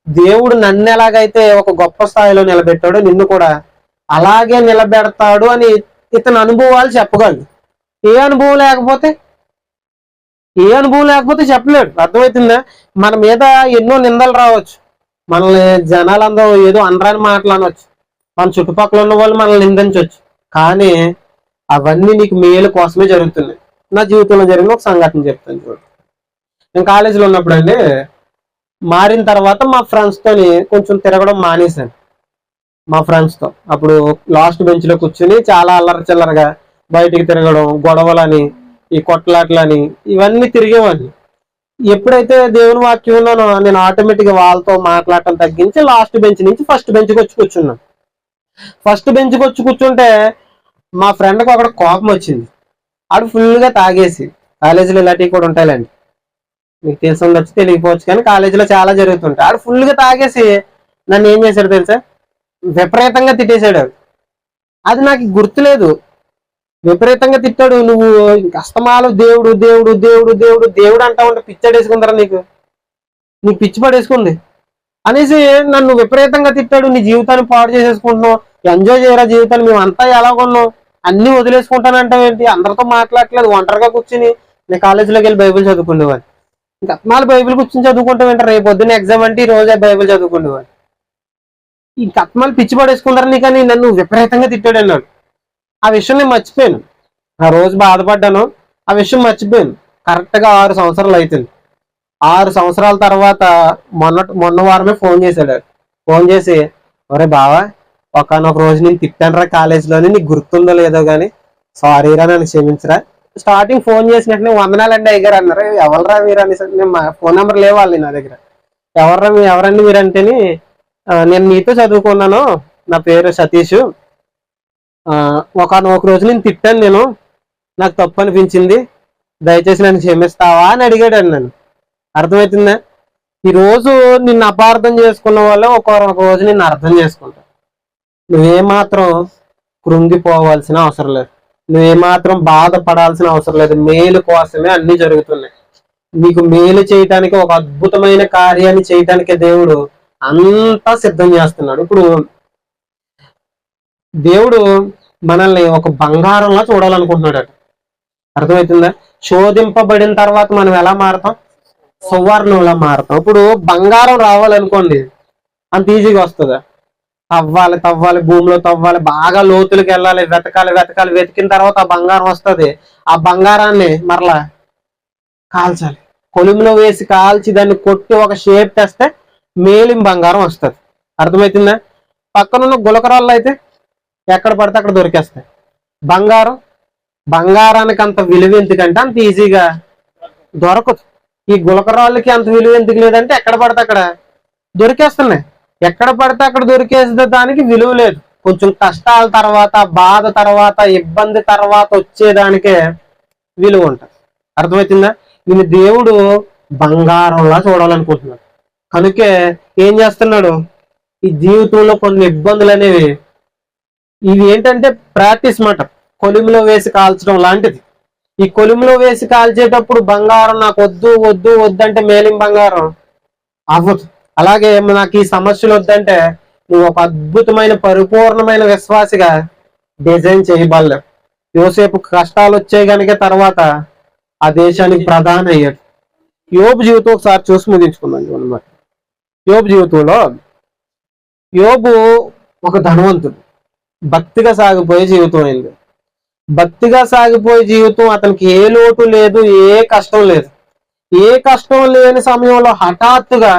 దేవుడు నన్ను ఎలాగైతే ఒక గొప్ప స్థాయిలో నిలబెట్టాడో నిన్ను కూడా అలాగే నిలబెడతాడు అని ఇతని అనుభవాలు చెప్పగలడు. ఏ అనుభవం లేకపోతే చెప్పలేడు. అర్థమవుతుందా? మన మీద ఎన్నో నిందలు రావచ్చు, మనల్ని జనాలందరూ ఏదో అనరాని మాటలు అనవచ్చు, మన చుట్టుపక్కల ఉన్న వాళ్ళు మనల్ని నిందించవచ్చు, కానీ అవన్నీ నీకు మేలు కోసమే జరుగుతున్నాయి. నా జీవితంలో జరిగిన ఒక సంఘటన చెప్తాను చూడు. నేను కాలేజీలో ఉన్నప్పుడు అండి, మారిన తర్వాత మా ఫ్రెండ్స్తోని కొంచెం తిరగడం మానేశాను. మా ఫ్రెండ్స్తో అప్పుడు లాస్ట్ బెంచ్ లో కూర్చుని చాలా అల్లరి చిల్లరగా బయటికి తిరగడం, గొడవలని, ఈ కొట్లాట్లని, ఇవన్నీ తిరిగేవాడిని. ఎప్పుడైతే దేవుని వాక్యం ఉన్నానో నేను ఆటోమేటిక్గా వాళ్ళతో మాట్లాడటం తగ్గించి లాస్ట్ బెంచ్ నుంచి ఫస్ట్ బెంచ్కి వచ్చి కూర్చున్నాను. ఫస్ట్ బెంచ్కి వచ్చి కూర్చుంటే మా ఫ్రెండ్కి అక్కడ కోపం వచ్చింది. ఆడు ఫుల్గా తాగేసి, కాలేజీలో ఇలాంటివి కూడా ఉంటాయిలేండి, మీకు తెలిసి ఉండొచ్చు తెలియకపోవచ్చు, కానీ కాలేజీలో చాలా జరుగుతుంటాయి. ఆడు ఫుల్గా తాగేసి నన్ను ఏం చేశాడు తెలుసా? విపరీతంగా తిట్టేశాడు. అది నాకు గుర్తులేదు, విపరీతంగా తిట్టాడు. నువ్వు అస్తమాలు దేవుడు దేవుడు దేవుడు దేవుడు దేవుడు అంటా ఉంటే పిచ్చడేసుకుంటారా, నీకు పిచ్చి పడేసుకుంది అనేసి నన్ను విపరీతంగా తిట్టాడు. నీ జీవితాన్ని పాడు చేసేసుకుంటున్నావు, ఎంజాయ్ చేయరా జీవితాన్ని, మేము అంతా ఎలా కొన్నాం, అన్ని వదిలేసుకుంటానంటావు ఏంటి, అందరితో మాట్లాడట్లేదు, ఒంటరిగా కూర్చుని నేను కాలేజీలోకి వెళ్ళి బైబిల్ చదువుకునేవాడు. ఇంకా అత్మాలు బైబిల్ కూర్చొని చదువుకుంటాం ఏంటారు, రేపు పొద్దున్న ఎగ్జామ్ అంటే ఈ రోజే బైబిల్ చదువుకునేవాడు. ఇంకా అత్మాలు పిచ్చి పడేసుకుంటారు నీ, కానీ నన్ను విపరీతంగా తిట్టాడు అన్నాడు. ఆ విషయం నేను మర్చిపోయాను. ఆ రోజు బాధపడ్డాను, ఆ విషయం మర్చిపోయాను. కరెక్ట్గా 6 సంవత్సరాలు అవుతుంది. 6 సంవత్సరాల తర్వాత మొన్న వారమే ఫోన్ చేశాడు. ఫోన్ చేసి, ఒరే బావా, ఒకనొక రోజు నేను తిట్టానురా కాలేజీలోని, నీకు గుర్తుందో లేదో కానీ సారీరా, నన్ను క్షమించరా. స్టార్టింగ్ ఫోన్ చేసినట్టు వందనాలండి అయ్యారు అన్నారు. ఎవరురా మీరు అనేసి, నేను ఫోన్ నెంబర్ లేవాలి నా దగ్గర. ఎవరండి మీరు అంటేని, నేను మీతో చదువుకున్నాను, నా పేరు సతీష్, ఒకనొక రోజు నేను తిట్టాను, నాకు తప్పు అనిపించింది, దయచేసి నన్ను క్షమిస్తావా అని అడిగాడు నన్ను. అర్థమవుతుందా? ఈరోజు నిన్ను అపార్థం చేసుకున్న వాళ్ళు ఒక రోజు నిన్ను అర్థం చేసుకుంటా. నువ్వేమాత్రం కృంగిపోవాల్సిన అవసరం లేదు, నువ్వేమాత్రం బాధపడాల్సిన అవసరం లేదు. మేలు కోసమే అన్ని జరుగుతున్నాయి. నీకు మేలు చేయటానికి, ఒక అద్భుతమైన కార్యాన్ని చేయటానికి దేవుడు అంతా సిద్ధం చేస్తున్నాడు. ఇప్పుడు దేవుడు మనల్ని ఒక బంగారంలా చూడాలనుకుంటున్నాడు. అర్థమవుతుందా? శోధింపబడిన తర్వాత మనం ఎలా మారుతాం? సువర్ణంలా మారుతాం. ఇప్పుడు బంగారం రావాలనుకోండి, అంత ఈజీగా వస్తుందా? తవ్వాలి, భూమిలో తవ్వాలి, బాగా లోతులకు వెళ్ళాలి, వెతకాలి, వెతికిన తర్వాత ఆ బంగారం వస్తుంది. ఆ బంగారాన్ని మరలా కాల్చాలి, కొలుములో వేసి కాల్చి దాన్ని కొట్టి ఒక షేప్ తెస్తే మేలిం బంగారం వస్తుంది. అర్థమవుతుందా? పక్కనున్న గులకరాళ్ళు అయితే ఎక్కడ పడితే అక్కడ దొరికేస్తాయి. బంగారానికి అంత విలువ ఎందుకంటే అంత ఈజీగా దొరకదు. ఈ గులకరాళ్ళకి అంత విలువ ఎందుకు లేదంటే ఎక్కడ పడితే అక్కడ దొరికేస్తున్నాయి. ఎక్కడ పడితే అక్కడ దొరికేసే దానికి విలువ లేదు. కొంచెం కష్టాల తర్వాత, బాధ తర్వాత, ఇబ్బంది తర్వాత వచ్చేదానికే విలువ ఉంటుంది. అర్థమవుతుందా? ఈయన దేవుడు బంగారంలా చూడాలనుకుంటున్నాడు. కనుకే ఏం చేస్తున్నాడు, ఈ జీవితంలో కొన్ని ఇబ్బందులు అనేవి ఇవి ఏంటంటే ప్రాక్టీస్ మాట, కొలిమిలో వేసి కాల్చడం లాంటిది. ఈ కొలిమిలో వేసి కాల్చేటప్పుడు బంగారం నాకు వద్దు వద్దు వద్దంటే మేలిం బంగారం అవ్వదు. అలాగే నాకు ఈ సమస్యలు వద్దంటే నువ్వు ఒక అద్భుతమైన పరిపూర్ణమైన విశ్వాసిగా డిజైన్ చేయబడలేవు. యోసేపు కష్టాలు వచ్చే గనుక తర్వాత ఆ దేశానికి ప్రధాని అయ్యాడు. యోబు జీవితం ఒకసారి చూసి ముగించుకుందాం అనమాట. యోబు జీవితంలో యోబు ఒక ధనవంతుడు, భక్తిగా సాగిపోయే జీవితం అయింది. భక్తిగా సాగిపోయే జీవితం, అతనికి ఏ లోటు లేదు, ఏ కష్టం లేదు. ఏ కష్టం లేని సమయంలో హఠాత్తుగా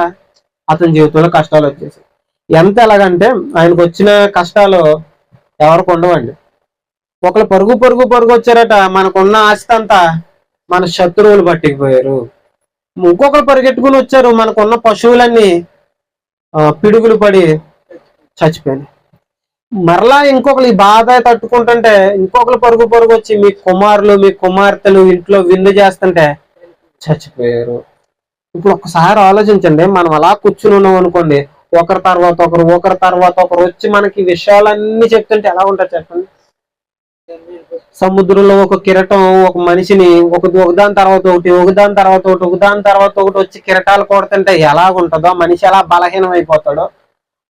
అతని జీవితంలో కష్టాలు వచ్చేసాయి. ఎంత ఎలాగంటే ఆయనకు వచ్చిన కష్టాలు ఎవరికి ఉండవండి. ఒకళ్ళు పరుగు పరుగు పరుగు వచ్చారట, మనకున్న ఆస్తి అంతా మన శత్రువులు పట్టుకుపోయారు. ఇంకొకరు పరిగెట్టుకుని వచ్చారు, మనకున్న పశువులన్నీ పిడుగులు పడి చచ్చిపోయాయి. మరలా ఇంకొకరు ఈ బాధ తట్టుకుంటుంటే ఇంకొకరు పరుగు పరుగు వచ్చి మీ కుమారులు మీ కుమార్తెలు ఇంట్లో విందు చేస్తుంటే చచ్చిపోయారు. ఇప్పుడు ఒక్కసారి ఆలోచించండి, మనం అలా కూర్చుని ఉన్నాం అనుకోండి, ఒకరి తర్వాత ఒకరు ఒకరి తర్వాత ఒకరు వచ్చి మనకి విషయాలన్నీ చెప్తుంటే ఎలా ఉంటుంది చెప్పండి. సముద్రంలో ఒక కిరటం ఒక మనిషిని ఒకదాని తర్వాత ఒకటి ఒకదాని తర్వాత ఒకటి ఒకదాని తర్వాత ఒకటి వచ్చి కిరటాలు కొడుతుంటే ఎలాగుంటుందో, మనిషి ఎలా బలహీనం అయిపోతాడో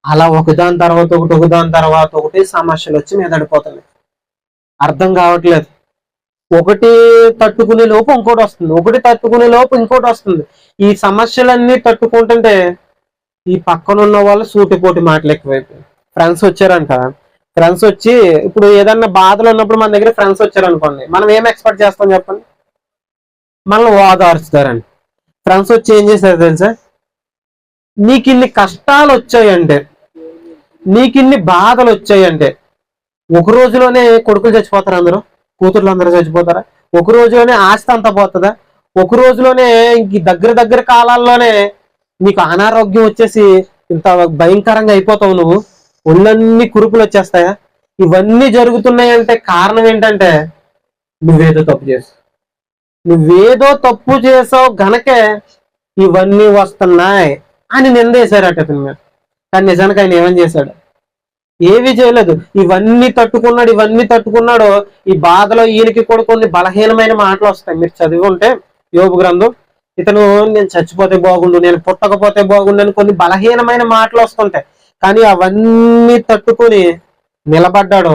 అలా ఒకదాని తర్వాత ఒకటి ఒకదాని తర్వాత ఒకటి సమస్యలు వచ్చి మీదడిపోతున్నాయి. అర్థం కావట్లేదు. ఒకటి తట్టుకునే లోపు ఇంకోటి వస్తుంది, ఒకటి తట్టుకునే లోపు ఇంకోటి వస్తుంది. ఈ సమస్యలన్నీ తట్టుకుంటుంటే ఈ పక్కనున్న వాళ్ళు సూటిపోటి మాటలు ఎక్కువైపోయాయి. ఫ్రెండ్స్ వచ్చారంట, ఫ్రెండ్స్ వచ్చి ఇప్పుడు ఏదన్నా బాధలు ఉన్నప్పుడు మన దగ్గర ఫ్రెండ్స్ వచ్చారనుకోండి, మనం ఏం ఎక్స్పెక్ట్ చేస్తాం చెప్పండి, మనల్ని ఓదార్చుతారండి. ఫ్రెండ్స్ వచ్చి ఏం చేశారు తెలుసా, నీకు ఇన్ని కష్టాలు వచ్చాయంటే, నీకు ఇన్ని బాధలు వచ్చాయంటే, ఒక రోజులోనే కొడుకులు చచ్చిపోతారా, అందరూ కూతుర్లు అందరూ చచ్చిపోతారా? ఒక రోజులోనే ఆస్తి అంతా పోతుందా? ఒక రోజులోనే ఇంక దగ్గర కాలాల్లోనే నీకు అనారోగ్యం వచ్చేసి ఇంత భయంకరంగా అయిపోతావు, నువ్వు ఒళ్ళన్నీ కురుపులు వచ్చేస్తాయా? ఇవన్నీ జరుగుతున్నాయంటే కారణం ఏంటంటే నువ్వేదో తప్పు చేసావు గనకే ఇవన్నీ వస్తున్నాయి అని నిందేశారట అతని మీద. కానీ నిజానికి ఆయన ఏమని చేశాడు? ఏమీ చేయలేదు. ఇవన్నీ తట్టుకున్నాడు. ఈ బాధలో ఈయనకి కూడా కొన్ని బలహీనమైన మాటలు వస్తాయి. మీరు చదివి ఉంటే యోబు గ్రంథం, ఇతను నేను చచ్చిపోతే బాగుండు, నేను పుట్టకపోతే బాగుండు అని కొన్ని బలహీనమైన మాటలు వస్తుంటాయి. కానీ అవన్నీ తట్టుకుని నిలబడ్డాడు,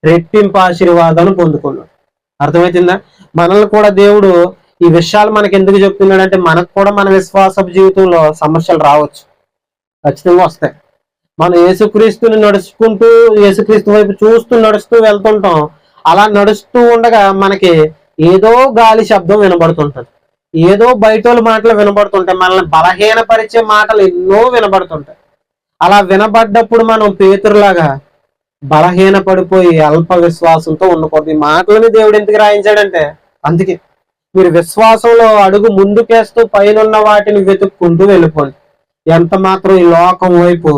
రెట్టింపు ఆశీర్వాదాన్ని పొందుకున్నాడు. అర్థమవుతుందా? మనల్ని కూడా దేవుడు ఈ విషయాలు మనకి ఎందుకు చెప్తున్నాడంటే, మనకు కూడా మన విశ్వాసపు జీవితంలో సమస్యలు రావచ్చు, ఖచ్చితంగా వస్తాయి. మనం యేసుక్రీస్తుని నడుచుకుంటూ యేసుక్రీస్తు వైపు చూస్తూ నడుస్తూ వెళ్తుంటాం. అలా నడుస్తూ ఉండగా మనకి ఏదో గాలి శబ్దం వినబడుతుంటది, ఏదో బయటోళ్ళ మాటలు వినబడుతుంటాయి, మనల్ని బలహీనపరిచే మాటలు ఎన్నో వినబడుతుంటాయి. అలా వినబడ్డప్పుడు మనం పేతురులాగా బలహీన పడిపోయి అల్ప విశ్వాసంతో ఉండకూడదు. ఈ మాటలని దేవుడు ఎందుకు రాయించాడంటే అందుకే, మీరు విశ్వాసంలో అడుగు ముందుకేస్తూ పైన వాటిని వెతుక్కుంటూ వెళ్ళిపోండి. ఎంత మాత్రం ఈ లోకం వైపు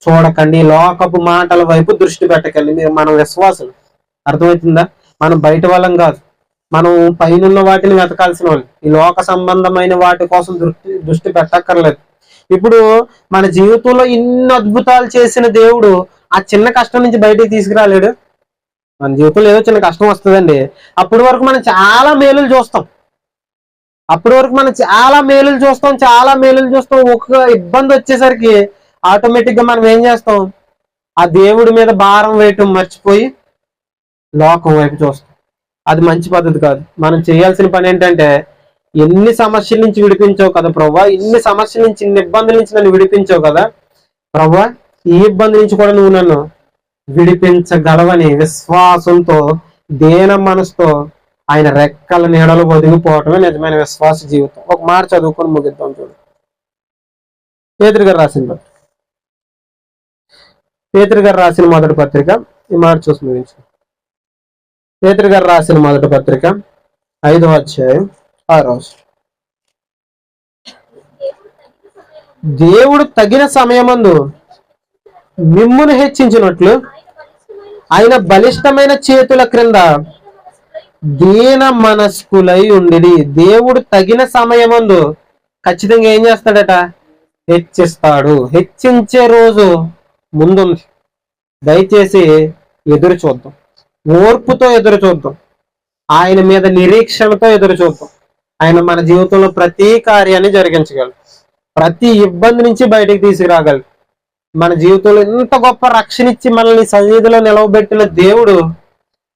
చూడకండి, లోకపు మాటల వైపు దృష్టి పెట్టకండి. మీరు మన విశ్వాసం, అర్థమవుతుందా? మనం బయట వాళ్ళం కాదు, మనం పైన వాటిని వెతకాల్సిన వాళ్ళు. ఈ లోక సంబంధమైన వాటి కోసం దృష్టి పెట్టక్కర్లేదు. ఇప్పుడు మన జీవితంలో ఇన్ని అద్భుతాలు చేసిన దేవుడు ఆ చిన్న కష్టం నుంచి బయటికి తీసుకురాలేడు. మన జీవితంలో ఏదో చిన్న కష్టం వస్తుందండి, అప్పటి వరకు మనం చాలా మేలులు చూస్తాం, చాలా మేలులు చూస్తాం. ఒక ఇబ్బంది వచ్చేసరికి ఆటోమేటిక్ గా మనం ఏం చేస్తాం, ఆ దేవుడి మీద భారం వేయటం మర్చిపోయి లోకం వైపు చూస్తాం. అది మంచి పద్ధతి కాదు. మనం చేయాల్సిన పని ఏంటంటే, ఎన్ని సమస్యల నుంచి విడిపించావు కదా ప్రభువా, ఇన్ని సమస్యల నుంచి, ఇన్ని ఇబ్బందుల నుంచి నన్ను విడిపించావు కదా ప్రభువా, ఈ ఇబ్బంది నుంచి కూడా నువ్వు నన్ను విడిపించగలవని విశ్వాసంతో దేన మనసుతో ఆయన రెక్కల నీడలో ఒదిగిపోవటమే నిజమైన విశ్వాస జీవితం. ఒక మాట చదువుకొని ముగిద్దాం. చూడు, పేతురు గారు రాసిన మొదటి పత్రిక, ఈ మాట చూసి ముగించు. పేతురు గారు రాసిన మొదటి పత్రిక 5వ అధ్యాయం 6వ వచనం. దేవుడు తగిన సమయమందు మిమ్మును హెచ్చించినట్లు ఆయన బలిష్టమైన చేతుల క్రింద దీన మనస్కులై ఉండి దేవుడు తగిన సమయమందు ఖచ్చితంగా ఏం చేస్తాడట? హెచ్చిస్తాడు. హెచ్చించే రోజు ముందుంది. దయచేసి ఎదురు చూద్దాం, ఓర్పుతో ఎదురు చూద్దాం, ఆయన మీద నిరీక్షణతో ఎదురు చూద్దాం. ఆయన మన జీవితంలో ప్రతి కార్యాన్ని జరిగించగలరు, ప్రతి ఇబ్బంది నుంచి బయటికి తీసుకురాగలరు. మన జీవితంలో ఇంత గొప్ప రక్షణ ఇచ్చి మనల్ని సన్నిధిలో నిలవబెట్టిన దేవుడు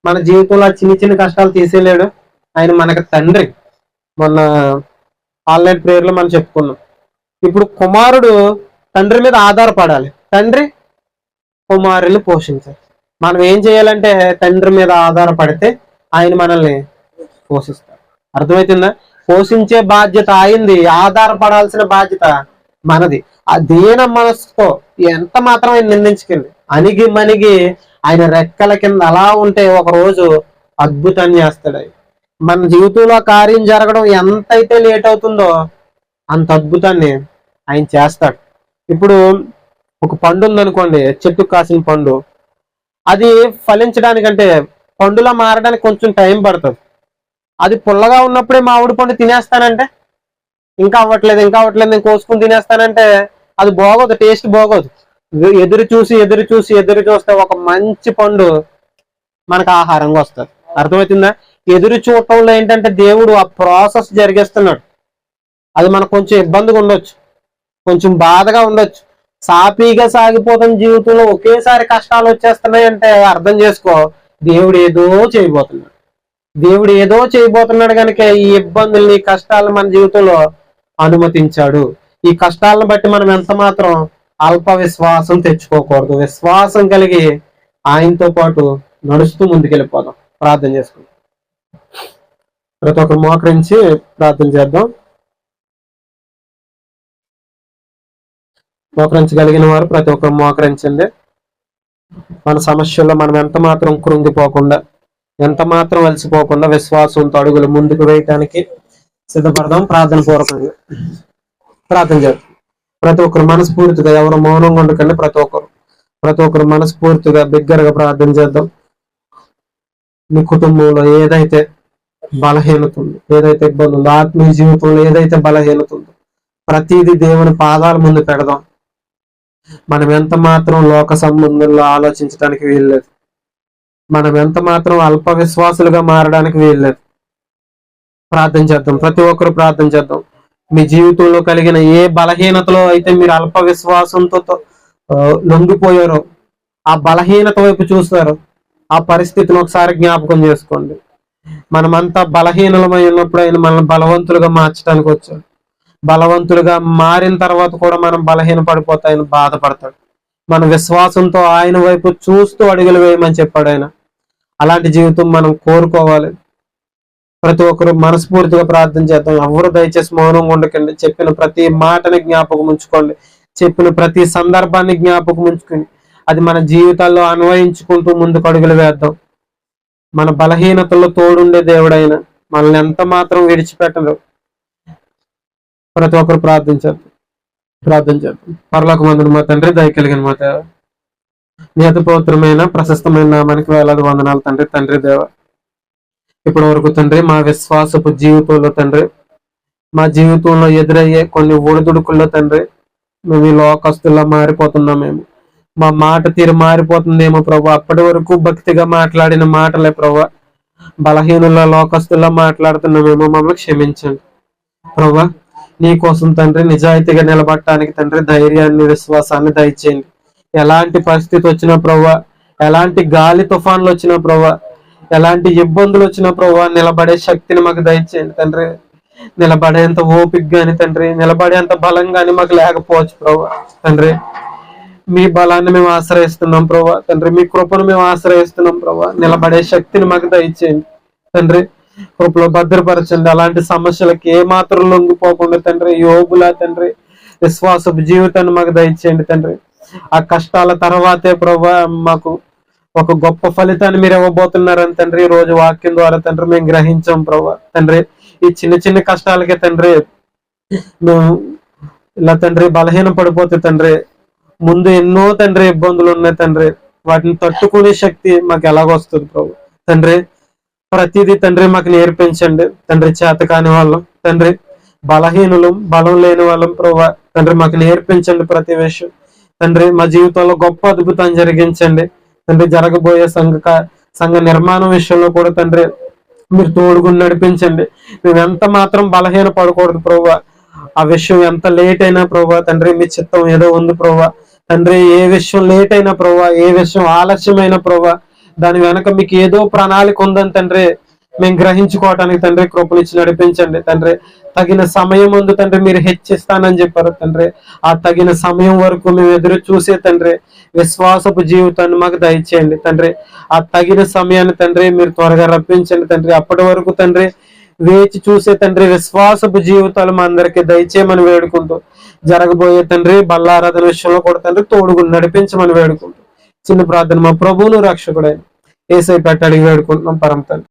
మన జీవితంలో చిన్న చిన్న కష్టాలు తీసేయలేడు. ఆయన మనకు తండ్రి. మొన్న ఆన్లైన్ ప్రేయర్లో మనం చెప్పుకున్నాం. ఇప్పుడు కుమారుడు తండ్రి మీద ఆధారపడాలి, తండ్రి కుమారుని పోషించాలి. మనం ఏం చేయాలంటే తండ్రి మీద ఆధారపడితే ఆయన మనల్ని పోషిస్తాడు. అర్థమవుతుందా? పోషించే బాధ్యత ఆయనది, ఆధారపడాల్సిన బాధ్యత మనది. ఆ దీన మనసుతో ఎంత మాత్రం ఆయన నిందించుకెళ్ళి అణిగి మణిగి ఆయన రెక్కల కింద అలా ఉంటే ఒక రోజు అద్భుతాన్ని చేస్తాడు. ఆయన మన జీవితంలో కార్యం జరగడం ఎంతైతే లేట్ అవుతుందో అంత అద్భుతాన్ని ఆయన చేస్తాడు. ఇప్పుడు ఒక పండు ఉందనుకోండి, చెట్టు కాసిన పండు, అది ఫలించడానికంటే పండులా మారడానికి కొంచెం టైం పడుతుంది. అది పుల్లగా ఉన్నప్పుడే మామిడి పండు తినేస్తానంటే ఇంకా అవ్వట్లేదు నేను కోసుకుని తినేస్తానంటే అది బాగోదు, టేస్ట్ బాగోదు. ఎదురు చూస్తే ఒక మంచి పండు మనకు ఆహారంగా వస్తుంది. అర్థమవుతుందా? ఎదురు చూడటంలో ఏంటంటే దేవుడు ఆ ప్రాసెస్ జరిగేస్తున్నాడు. అది మనకు కొంచెం ఇబ్బందిగా ఉండొచ్చు, కొంచెం బాధగా ఉండొచ్చు, సాఫీగా సాగిపోతున్న జీవితంలో ఒకేసారి కష్టాలు వచ్చేస్తున్నాయి అంటే అర్థం చేసుకో, దేవుడు ఏదో చేయబోతున్నాడు కనుక ఈ ఇబ్బందుల్ని, కష్టాలను మన జీవితంలో అనుమతించాడు. ఈ కష్టాలను బట్టి మనం ఎంత మాత్రం అల్ప విశ్వాసం తెచ్చుకోకూడదు. విశ్వాసం కలిగి ఆయనతో పాటు నడుస్తూ ముందుకెళ్ళిపోదాం. ప్రార్థన చేసుకుందాం. ప్రతి ఒక్కరు మోకరించి ప్రార్థన చేద్దాం. మోకరించగలిగిన వారు ప్రతి ఒక్కరు మోకరించండి. మన సమస్యల్లో మనం ఎంత మాత్రం కృంగిపోకుండా, ఎంత మాత్రం అలసిపోకుండా విశ్వాసంతో అడుగులు ముందుకు వేయటానికి సిద్ధపడదాం. ప్రార్థన పూర్వకంగా ప్రార్థన చేద్దాం. ప్రతి ఒక్కరు మనస్ఫూర్తిగా, ఎవరు మౌనంగా ఉండకండి, ప్రతి ఒక్కరు మనస్ఫూర్తిగా బిగ్గరగా ప్రార్థన చేద్దాం. మీ కుటుంబంలో ఏదైతే బలహీనత ఉందో, ఏదైతే ఇబ్బంది ఉందో, ఆత్మీయ జీవితంలో ఏదైతే బలహీనత ఉందో ప్రతిదీ దేవుని పాదాల ముందు పెడదాం. మనం ఎంత మాత్రం లోక సంబంధంలో ఆలోచించడానికి వీల్లేదు. మనం ఎంత మాత్రం అల్ప విశ్వాసులుగా మారడానికి వీల్లేదు. ప్రార్థన చేద్దాం. ప్రతి ఒక్కరు ప్రార్థన చేద్దాం. మీ జీవితంలో కలిగిన ఏ బలహీనతలో అయితే మీరు అల్ప విశ్వాసంతో లొంగిపోయారో, ఆ బలహీనత వైపు చూస్తారో, ఆ పరిస్థితిని ఒకసారి జ్ఞాపకం చేసుకోండి. మనమంతా బలహీనమై ఉన్నప్పుడు ఆయన మనల్ని బలవంతులుగా మార్చడానికి వచ్చాడు. బలవంతులుగా మారిన తర్వాత కూడా మనం బలహీన పడిపోతే ఆయన బాధపడతాడు. మన విశ్వాసంతో ఆయన వైపు చూస్తూ అడుగులు వేయమని చెప్పాడు ఆయన. అలాంటి జీవితం మనం కోరుకోవాలి. ప్రతి ఒక్కరు మనస్ఫూర్తిగా ప్రార్థన చేద్దాం. ఎవరు దయచేసి మౌనంగా ఉండకండి. చెప్పిన ప్రతి మాటని జ్ఞాపకం ఉంచుకోండి. చెప్పిన ప్రతి సందర్భాన్ని జ్ఞాపకం ఉంచుకుని అది మన జీవితాల్లో అన్వయించుకుంటూ ముందుకు అడుగులు వేద్దాం. మన బలహీనతల్లో తోడుండే దేవుడైన మనల్ని ఎంత మాత్రం విడిచిపెట్టడు. ప్రతి ఒక్కరు ప్రార్థన చేద్దాం. పరలోకమందున మా తండ్రి, దయ కలిగిన మా దేవ, నీ అతి పవిత్రమైన ప్రశస్తమైన నామానికి వేలాది వందనాలు తండ్రి దేవ. ఇప్పటి వరకు తండ్రి మా విశ్వాసపు జీవితంలో తండ్రి, మా జీవితంలో ఎదురయ్యే కొన్ని ఒడిదుడుకుల్లో తండ్రి మేము ఈ లోకస్తుల్లా మారిపోతున్నాం. మా మాట తీరు మారిపోతుందేమో ప్రభు. అప్పటి వరకు భక్తిగా మాట్లాడిన మాటలే ప్రభు బలహీనుల లోకస్తుల్లా మాట్లాడుతున్నామేమో, మమ్మల్ని క్షమించండి ప్రభు. నీ కోసం తండ్రి నిజాయితీగా నిలబడటానికి తండ్రి ధైర్యాన్ని, విశ్వాసాన్ని దయచేయండి. ఎలాంటి పరిస్థితి వచ్చినా ప్రభు, ఎలాంటి గాలి తుఫాన్లు వచ్చినా ప్రభు, ఎలాంటి ఇబ్బందులు వచ్చినా ప్రభు నిలబడే శక్తిని మాకు దయచేయండి తండ్రి. నిలబడేంత ఓపిక గాని తండ్రి, నిలబడేంత బలం గాని మాకు లేకపోవచ్చు ప్రభు తండ్రి. మీ బలాన్ని మేము ఆశ్రయిస్తున్నాం ప్రభు తండ్రి. మీ కృపను మేము ఆశ్రయిస్తున్నాం ప్రభు. నిలబడే శక్తిని మాకు దయచేయండి తండ్రి. కృపలో భద్రపరచండి. అలాంటి సమస్యలకు ఏ మాత్రం లొంగిపోకుండా తండ్రి యోగులా తండ్రి విశ్వాసపు జీవితాన్ని మాకు దయచేయండి తండ్రి. ఆ కష్టాల తర్వాతే ప్రభు మాకు ఒక గొప్ప ఫలితాన్ని మీరు ఇవ్వబోతున్నారని తండ్రి ఈ రోజు వాక్యం ద్వారా తండ్రి మేము గ్రహించాం ప్రభు తండ్రి. ఈ చిన్న కష్టాలకే తండ్రి మేము ఇలా తండ్రి బలహీన పడిపోతే తండ్రి ముందు ఎన్నో తండ్రి ఇబ్బందులు ఉన్నాయి తండ్రి. వాటిని తట్టుకునే శక్తి మాకు ఎలాగొస్తుంది ప్రభు. తండ్రి ప్రతిదీ తండ్రి మాకు నేర్పించండి తండ్రి. చేత కాని వాళ్ళం తండ్రి, బలహీనులు, బలం లేని వాళ్ళం ప్రభు. తండ్రి మాకు నేర్పించండి ప్రతి విషయం తండ్రి. మా జీవితంలో గొప్ప అద్భుతం జరిగించండి తండ్రి. జరగబోయే సంఘ నిర్మాణం విషయంలో కూడా తండ్రి మీరు తోడుగుని నడిపించండి. మేము ఎంత మాత్రం బలహీన పడకూడదు ప్రభు. ఆ విషయం ఎంత లేట్ అయినా ప్రభు తండ్రి మీ చిత్తం ఏదో ఉంది ప్రభు తండ్రి. ఏ విషయం లేట్ అయినా ప్రభు, ఏ విషయం ఆలస్యమైన ప్రభు, దాని వెనక మీకు ఏదో ప్రణాళిక ఉందని తండ్రి మేము గ్రహించుకోవటానికి తండ్రి కృపనిచ్చి నడిపించండి తండ్రి. తగిన సమయం ముందు తండ్రి మీరు హెచ్చిస్తానని చెప్పారు తండ్రి. ఆ తగిన సమయం వరకు మేము ఎదురు చూసే తండ్రి విశ్వాసపు జీవితాన్ని మాకు దయచేయండి తండ్రి. ఆ తగిన సమయాన్ని తండ్రి మీరు త్వరగా రప్పించండి తండ్రి. అప్పటి వరకు తండ్రి వేచి చూసే తండ్రి విశ్వాసపు జీవితాలు మా అందరికీ దయచేయమని వేడుకుంటూ, జరగబోయే తండ్రి బల్లారాధన విషయంలో కూడా తండ్రి తోడుగుని నడిపించమని వేడుకుంటూ చిన్న ప్రార్థన మా ప్రభువును రక్షకుడైన యేసయ్య పేట అడిగి వేడుకుంటున్నాం పరమ తండ్రి.